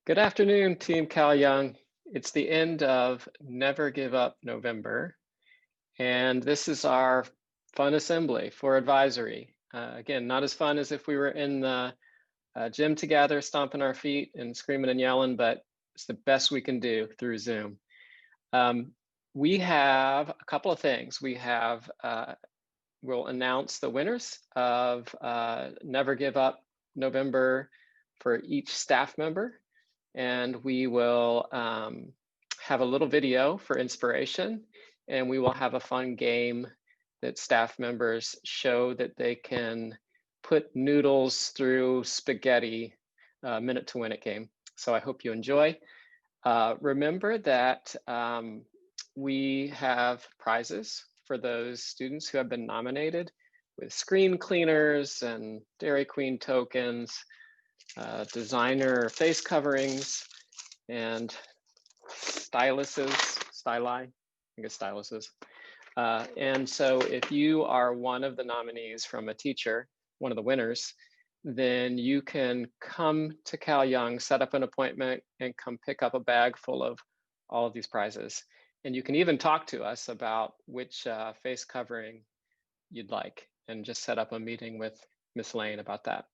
Good afternoon, Team Cal Young. It's the end of Never Give Up November, and this is our fun assembly for advisory. Again, not as fun as if we were in the gym together, stomping our feet and screaming and yelling, but it's the best we can do through Zoom. We have a couple of things. We'll announce the winners of Never Give Up November for each staff member. And we will have a little video for inspiration, and we will have a fun game that staff members show that they can put noodles through spaghetti, minute to win it game. So I hope you enjoy. Remember that we have prizes for those students who have been nominated with screen cleaners and Dairy Queen tokens, designer face coverings, and styluses, I guess styluses. And so if you are one of the nominees from a teacher, one of the winners, then you can come to Cal Young, set up an appointment, and come pick up a bag full of all of these prizes. And you can even talk to us about which face covering you'd like, and just set up a meeting with Miss Lane about that.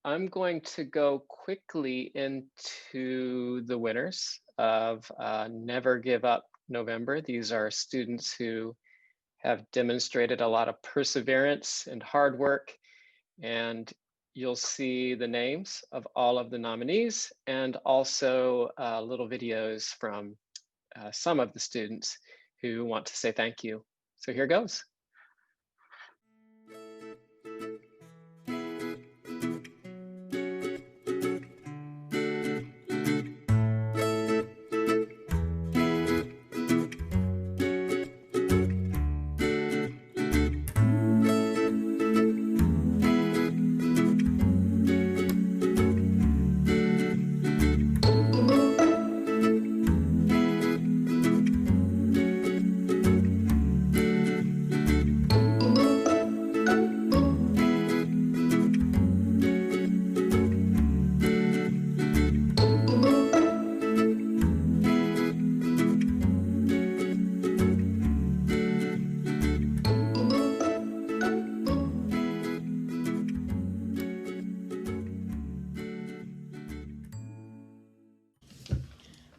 I'm going to go quickly into the winners of Never Give Up November. These are students who have demonstrated a lot of perseverance and hard work, and you'll see the names of all of the nominees and also little videos from some of the students who want to say thank you. So here goes.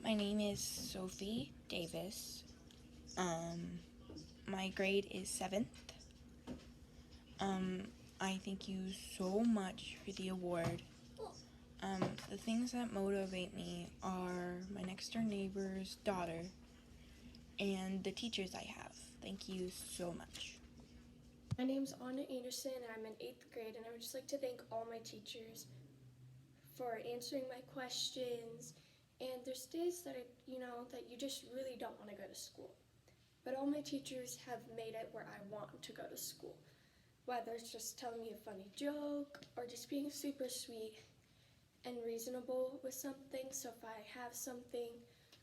My name is Sophie Davis. My grade is 7th. I thank you so much for the award. The things that motivate me are my next door neighbor's daughter and the teachers I have. Thank you so much. My name's Anna Anderson, and I'm in 8th grade, and I would just like to thank all my teachers for answering my questions. And there's days that that you just really don't want to go to school. But all my teachers have made it where I want to go to school. Whether it's just telling me a funny joke or just being super sweet and reasonable with something. So if I have something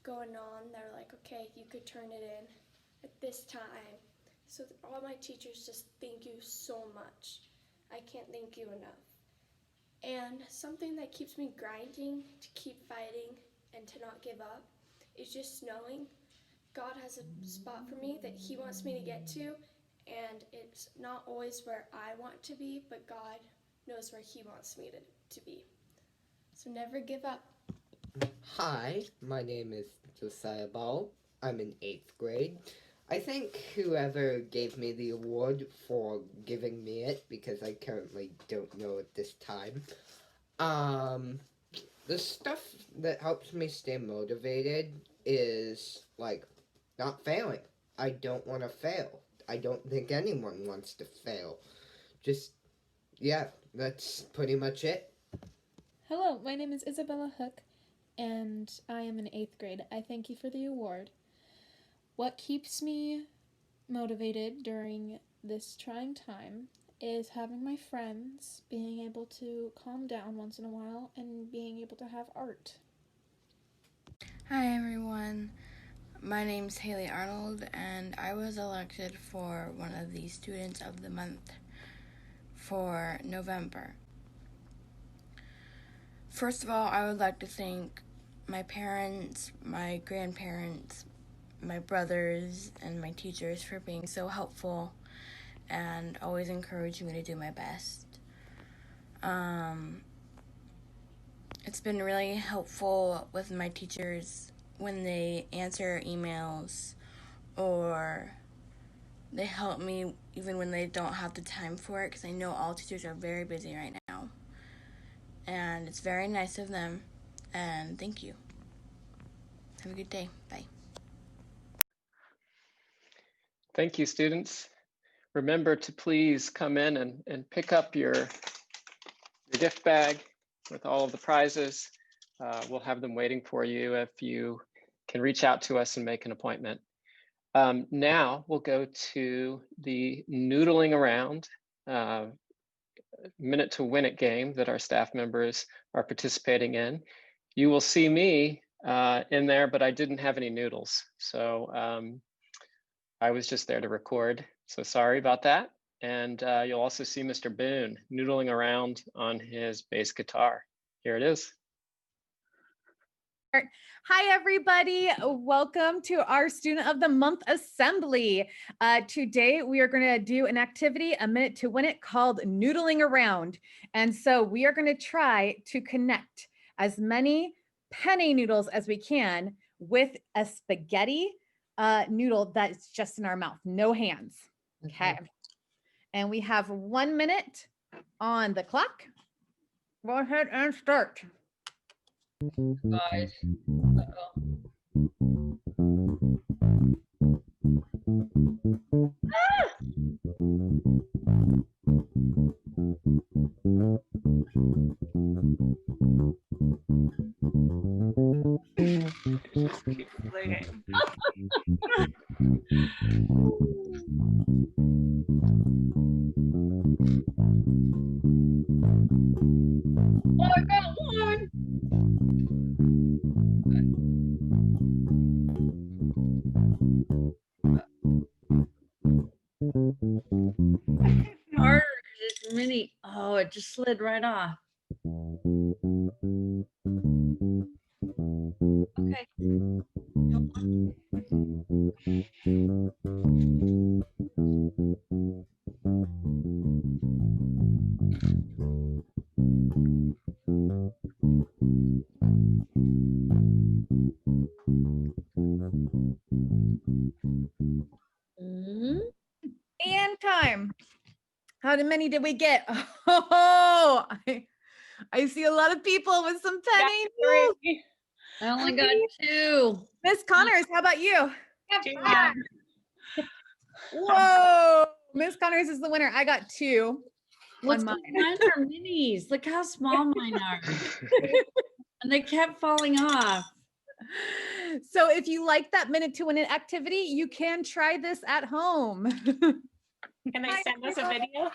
going on, they're like, okay, you could turn it in at this time. So all my teachers just thank you so much. I can't thank you enough. And something that keeps me grinding to keep fighting and to not give up is just knowing God has a spot for me that He wants me to get to, and it's not always where I want to be, but God knows where He wants me to be. So never give up. Hi, my name is Josiah Ball. I'm in 8th grade. I think whoever gave me the award for giving me it, because I currently don't know at this time, the stuff that helps me stay motivated is, like, not failing. I don't want to fail. I don't think anyone wants to fail. Yeah, that's pretty much it. Hello, my name is Isabella Hook, and I am in 8th grade. I thank you for the award. What keeps me motivated during this trying time is having my friends, being able to calm down once in a while, and being able to have art. Hi everyone, my name's Haley Arnold, and I was elected for one of the Students of the Month for November. First of all, I would like to thank my parents, my grandparents, my brothers, and my teachers for being so helpful and always encouraging me to do my best. It's been really helpful with my teachers when they answer emails or they help me even when they don't have the time for it, because I know all teachers are very busy right now. And it's very nice of them, and thank you. Have a good day. Bye. Thank you, students. Remember to please come in and pick up your gift bag with all of the prizes. We'll have them waiting for you if you can reach out to us and make an appointment. Now we'll go to the noodling around minute to win it game that our staff members are participating in. You will see me in there, but I didn't have any noodles. So I was just there to record. So sorry about that. And you'll also see Mr. Boone noodling around on his bass guitar. Here it is. Hi, everybody. Welcome to our Student of the Month Assembly. Today, we are going to do an activity, a minute to win it, called Noodling Around. And so we are going to try to connect as many penne noodles as we can with a spaghetti noodle that's just in our mouth, no hands. Okay. And we have 1 minute on the clock. Go ahead and start. Guys. I got one. Harder because it's mini. Oh, it just slid right off. Okay. And time. How many did we get? Oh, I see a lot of people with some penne noodles. I only got 2. Miss Connors, how about you? Yeah. Whoa, Miss Connors is the winner. I got 2. What's mine. mine are minis. Look how small mine are. And they kept falling off. So if you like that minute to win it activity, you can try this at home. Can they send us a video?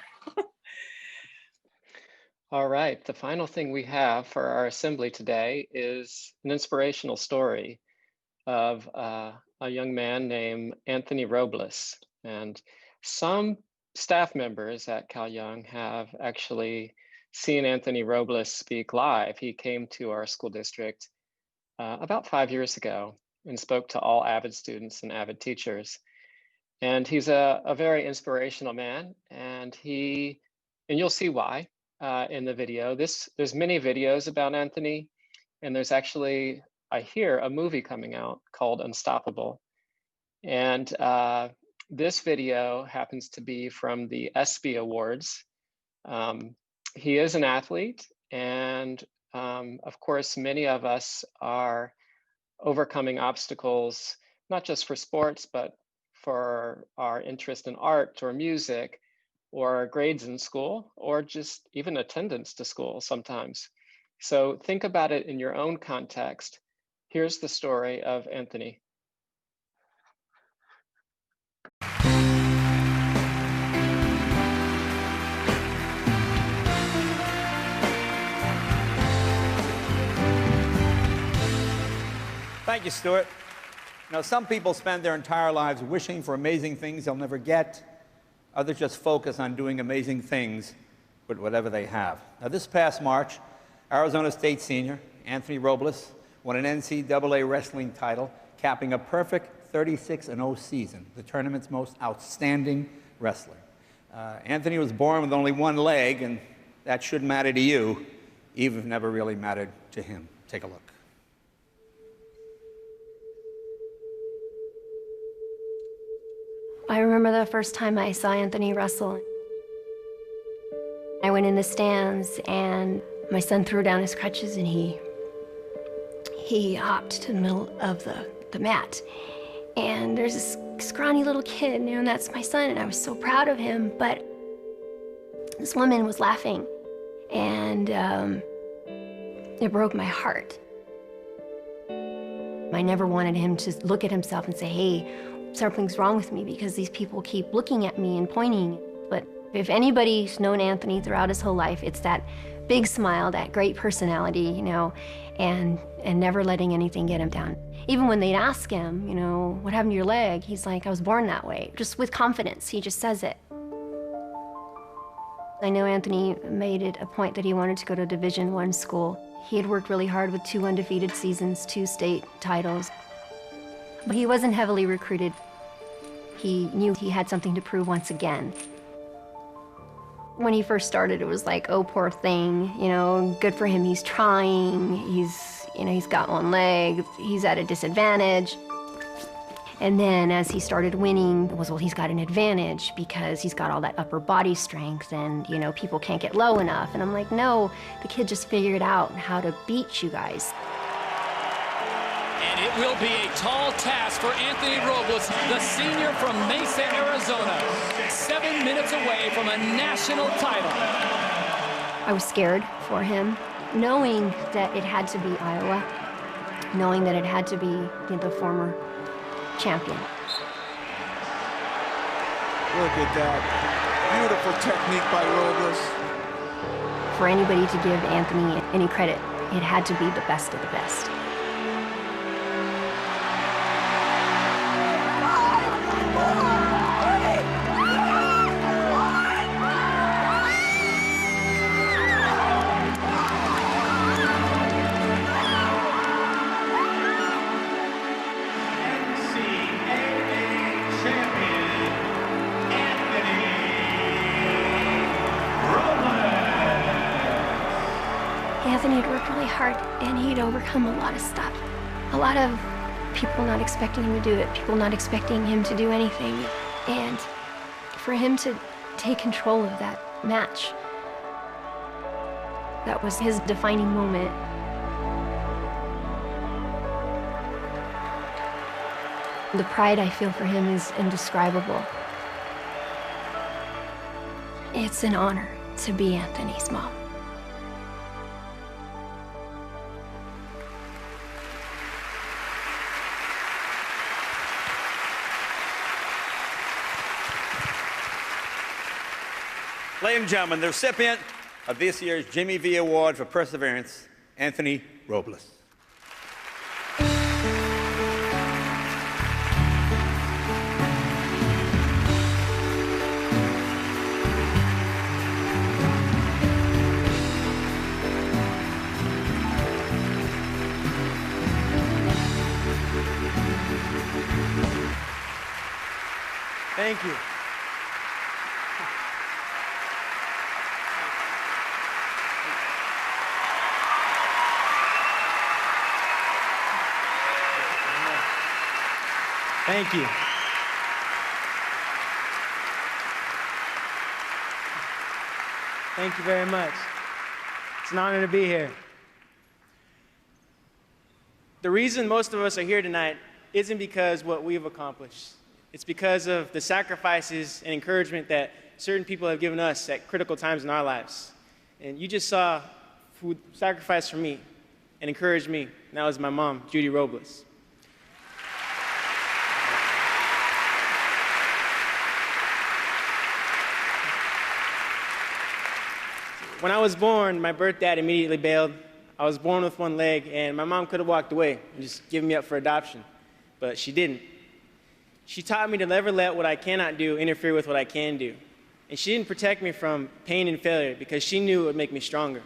All right, the final thing we have for our assembly today is an inspirational story of a young man named Anthony Robles. And some staff members at Cal Young have actually seen Anthony Robles speak live. He came to our school district about 5 years ago and spoke to all AVID students and AVID teachers. And he's a very inspirational man, and you'll see why in the video. There's many videos about Anthony, and there's actually, I hear, a movie coming out called Unstoppable. And this video happens to be from the ESPY Awards. He is an athlete, and of course, many of us are overcoming obstacles, not just for sports, but for our interest in art or music or grades in school, or just even attendance to school sometimes. So think about it in your own context. Here's the story of Anthony. Thank you, Stuart. Now, some people spend their entire lives wishing for amazing things they'll never get. Others just focus on doing amazing things with whatever they have. Now, this past March, Arizona State senior Anthony Robles won an NCAA wrestling title, capping a perfect 36-0 season, the tournament's most outstanding wrestler. Anthony was born with only one leg, and that should matter to you, even if it never really mattered to him. Take a look. I remember the first time I saw Anthony wrestle. I went in the stands, and my son threw down his crutches, and he hopped to the middle of the mat. And there's this scrawny little kid, and that's my son, and I was so proud of him, but this woman was laughing, and it broke my heart. I never wanted him to look at himself and say, hey, something's wrong with me, because these people keep looking at me and pointing. But if anybody's known Anthony throughout his whole life, it's that big smile, that great personality, you know, and never letting anything get him down. Even when they'd ask him, you know, what happened to your leg? He's like, I was born that way. Just with confidence, he just says it. I know Anthony made it a point that he wanted to go to a Division I school. He had worked really hard with 2 undefeated seasons, 2 state titles. But he wasn't heavily recruited. He knew he had something to prove once again. When he first started, it was like, oh, poor thing, you know, good for him, he's trying, he's got one leg, he's at a disadvantage. And then as he started winning, it was, well, he's got an advantage because he's got all that upper body strength, and, you know, people can't get low enough. And I'm like, no, the kid just figured out how to beat you guys. And it will be a tall task for Anthony Robles, the senior from Mesa, Arizona, 7 minutes away from a national title. I was scared for him, knowing that it had to be Iowa, knowing that it had to be the former champion. Look at that. Beautiful technique by Robles. For anybody to give Anthony any credit, it had to be the best of the best. Anthony had worked really hard, and he'd overcome a lot of stuff. A lot of people not expecting him to do it, people not expecting him to do anything. And for him to take control of that match, that was his defining moment. The pride I feel for him is indescribable. It's an honor to be Anthony's mom. Ladies and gentlemen, the recipient of this year's Jimmy V Award for Perseverance, Anthony Robles. Thank you. Thank you. Thank you very much. It's an honor to be here. The reason most of us are here tonight isn't because what we've accomplished. It's because of the sacrifices and encouragement that certain people have given us at critical times in our lives. And you just saw who sacrificed for me and encouraged me, and that was my mom, Judy Robles. When I was born, my birth dad immediately bailed. I was born with one leg, and my mom could have walked away and just given me up for adoption, but she didn't. She taught me to never let what I cannot do interfere with what I can do. And she didn't protect me from pain and failure because she knew it would make me stronger.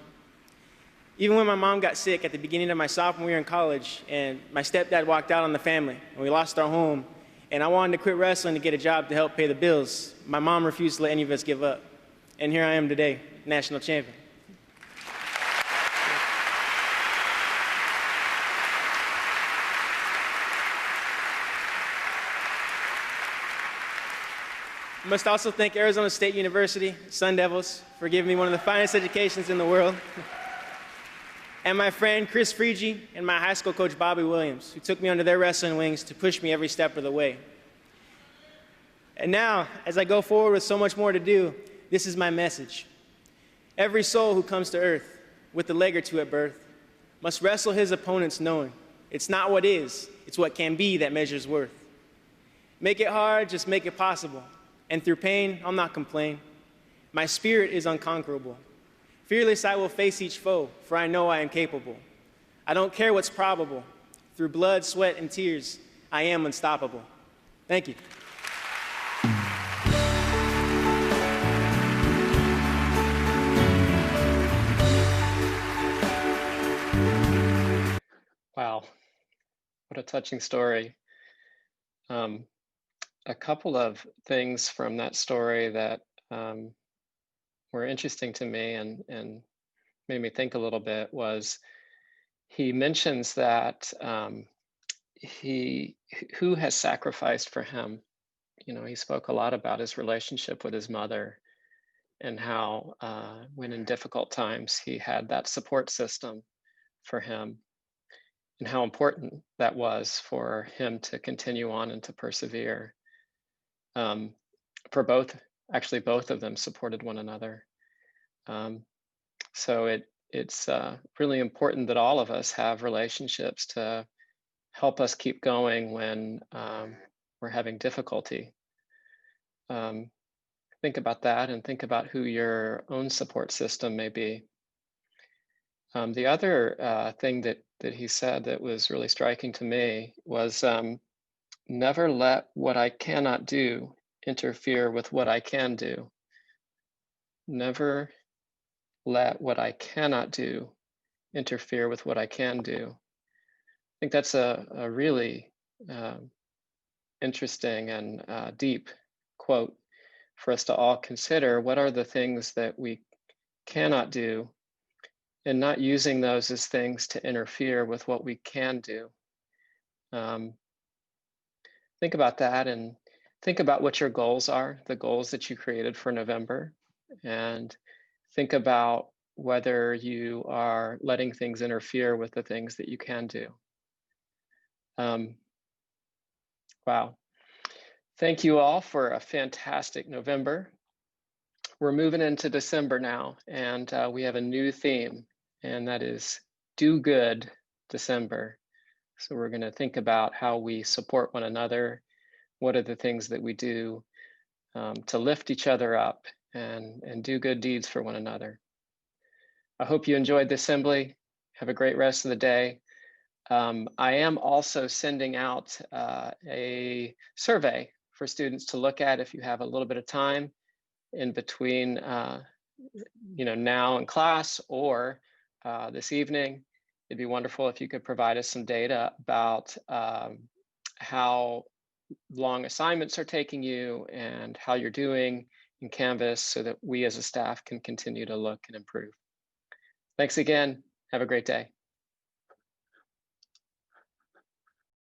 Even when my mom got sick at the beginning of my sophomore year in college, and my stepdad walked out on the family, and we lost our home, and I wanted to quit wrestling to get a job to help pay the bills, my mom refused to let any of us give up. And here I am today, national champion. I must also thank Arizona State University, Sun Devils, for giving me one of the finest educations in the world. And my friend Chris Friege and my high school coach Bobby Williams, who took me under their wrestling wings to push me every step of the way. And now, as I go forward with so much more to do, this is my message. Every soul who comes to earth with a leg or two at birth must wrestle his opponents knowing it's not what is, it's what can be that measures worth. Make it hard, just make it possible. And through pain, I'll not complain. My spirit is unconquerable. Fearless I will face each foe, for I know I am capable. I don't care what's probable. Through blood, sweat, and tears, I am unstoppable. Thank you. Wow, what a touching story. A couple of things from that story that were interesting to me and made me think a little bit was he mentions that who has sacrificed for him. You know, he spoke a lot about his relationship with his mother and how when in difficult times he had that support system for him and how important that was for him to continue on and to persevere. For both, actually both of them supported one another. So it's really important that all of us have relationships to help us keep going when we're having difficulty. Think about that and think about who your own support system may be. The other thing that he said that was really striking to me was never let what I cannot do interfere with what I can do. Never let what I cannot do interfere with what I can do. I think that's a really interesting and deep quote for us to all consider. What are the things that we cannot do, and not using those as things to interfere with what we can do. Think about that and think about what your goals are, the goals that you created for November, and think about whether you are letting things interfere with the things that you can do. Wow. Thank you all for a fantastic November. We're moving into December now, and we have a new theme, and that is Do Good December. So we're going to think about how we support one another. What are the things that we do to lift each other up and do good deeds for one another. I hope you enjoyed the assembly. Have a great rest of the day. I am also sending out a survey for students to look at if you have a little bit of time in between now in class or this evening. It'd be wonderful if you could provide us some data about how long assignments are taking you and how you're doing in Canvas so that we as a staff can continue to look and improve. Thanks again. Have a great day.